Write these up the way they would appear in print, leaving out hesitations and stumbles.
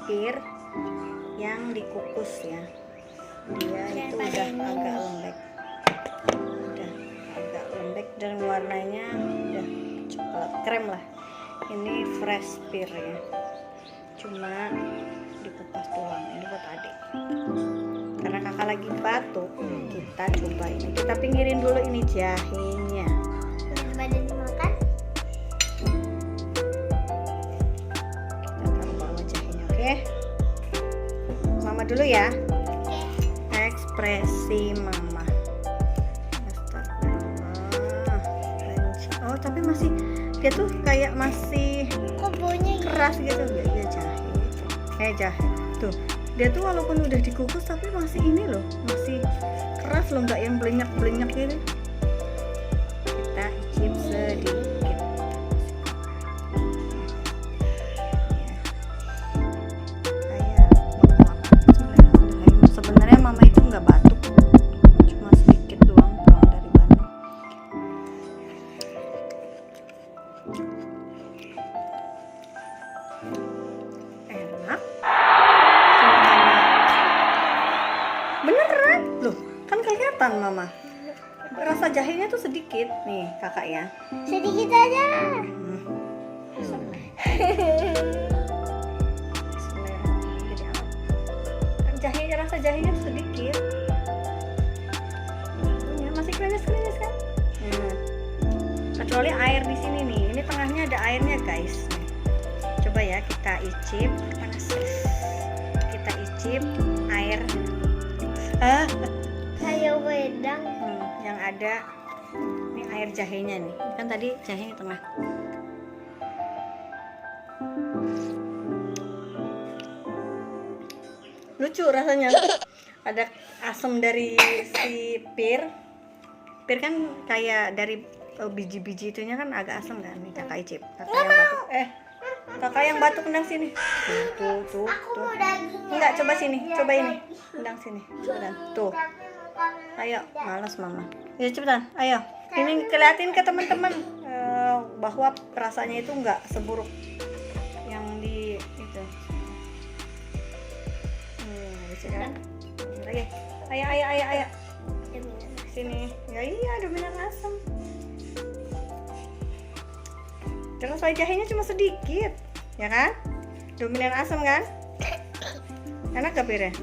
pir yang dikukus ya. Dia itu udah agak lembek dan warnanya udah coklat krem lah. Ini fresh pir ya, cuma dikupas doang. Ini buat adik karena kakak lagi batuk. Kita coba ini, kita pinggirin dulu ini jahenya. Badan dimakan. Kita taruh bawah jahenya, oke? Mama dulu ya. Ekspresi mama. Oh, tapi masih dia tuh kayak masih Kok baunya keras gitu. Ya jahe. Jahe. Tuh. Dia tuh walaupun udah dikukus tapi masih ini loh, masih keras loh, nggak yang blenyak gitu. Kita icip sedikit. Sebenarnya mama itu nggak batuk, cuma sedikit doang pulang dari Bandung. Enak. Beneran loh, kan kelihatan mama. Rasa jahenya tuh sedikit nih kakak ya. sedikit aja. Rasa jahenya tuh sedikit. Ya, masih krenyes kan? Kecuali air di sini nih. Ini tengahnya ada airnya guys. Coba ya kita icip. Panas. Kita icip air. Kayak wedang. Yang ada ini air jahenya nih. Kan tadi jahenya tengah. Lucu rasanya. Ada asam dari si pir kan kayak dari biji-biji itunya kan agak asam kan. Nih kakak icip. Kakak yang batuk endang sini. Tuh. Enggak, coba sini, coba ini. Endang sini. Cepetan. Tuh. Ayo, malas mama. Ya cepetan, ayo. Ini keliatin ke teman-teman bahwa rasanya itu enggak seburuk yang di itu. Bisa kan? Lagi. Ayo. Sini. Ya iya, dominan asam. Jangan soal jahenya cuma sedikit, ya kan? Dominan asam kan? Enak gak pirnya?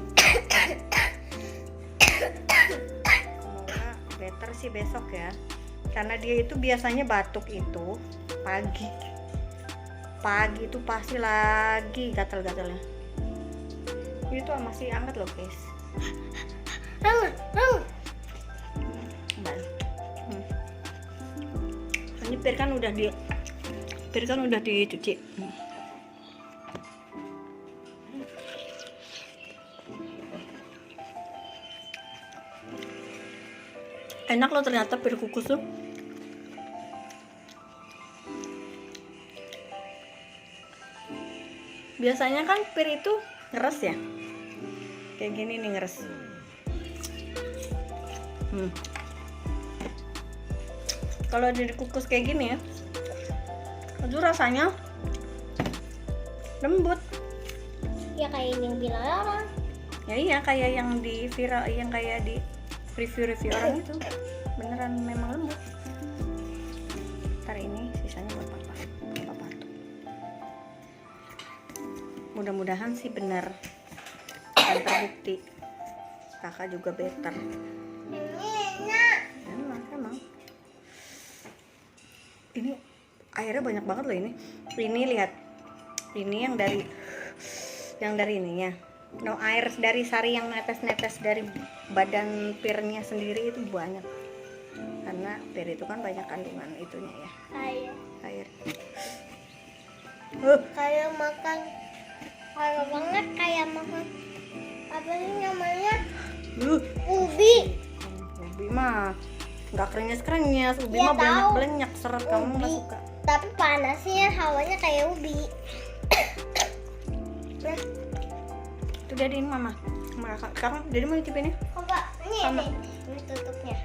Semoga better sih besok ya. Karena dia itu biasanya batuk itu pagi. Pagi itu pasti lagi gatal-gatalnya. Ini tuh masih hangat loh guys. Ini pir kan udah dicuci. Enak loh ternyata pir kukus tuh. Biasanya kan pir itu ngeres ya. Kayak gini nih ngeres. Kalau dikukus kayak gini ya, itu rasanya lembut. Ya kayak ini yang bilang orang. Ya iya, kayak yang di viral, yang kayak di review orang itu. Beneran memang lembut. Ntar ini sisanya buat papa tuh. Mudah-mudahan sih bener dan terbukti. Kakak juga better. Emang. Ini airnya banyak banget loh ini. Ini lihat. Ini yang dari ininya. No, air dari sari yang netes-netes dari badan pirnya sendiri itu banyak. Karena pir itu kan banyak kandungan itunya ya. Air. Kayak makan. Kalau banget kayak makan. Apa sih namanya? Ubi. Ubi mah nggak krenyes, ubi Ya, mah banyak seret, kamu nggak suka. Tapi panasnya hawanya kayak ubi. Itu jadiin mama. Sekarang jadi mau nyicip ini? Coba, Sama. ini tutupnya.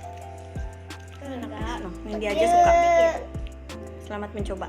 Enggak, ini dia aja suka. Selamat mencoba.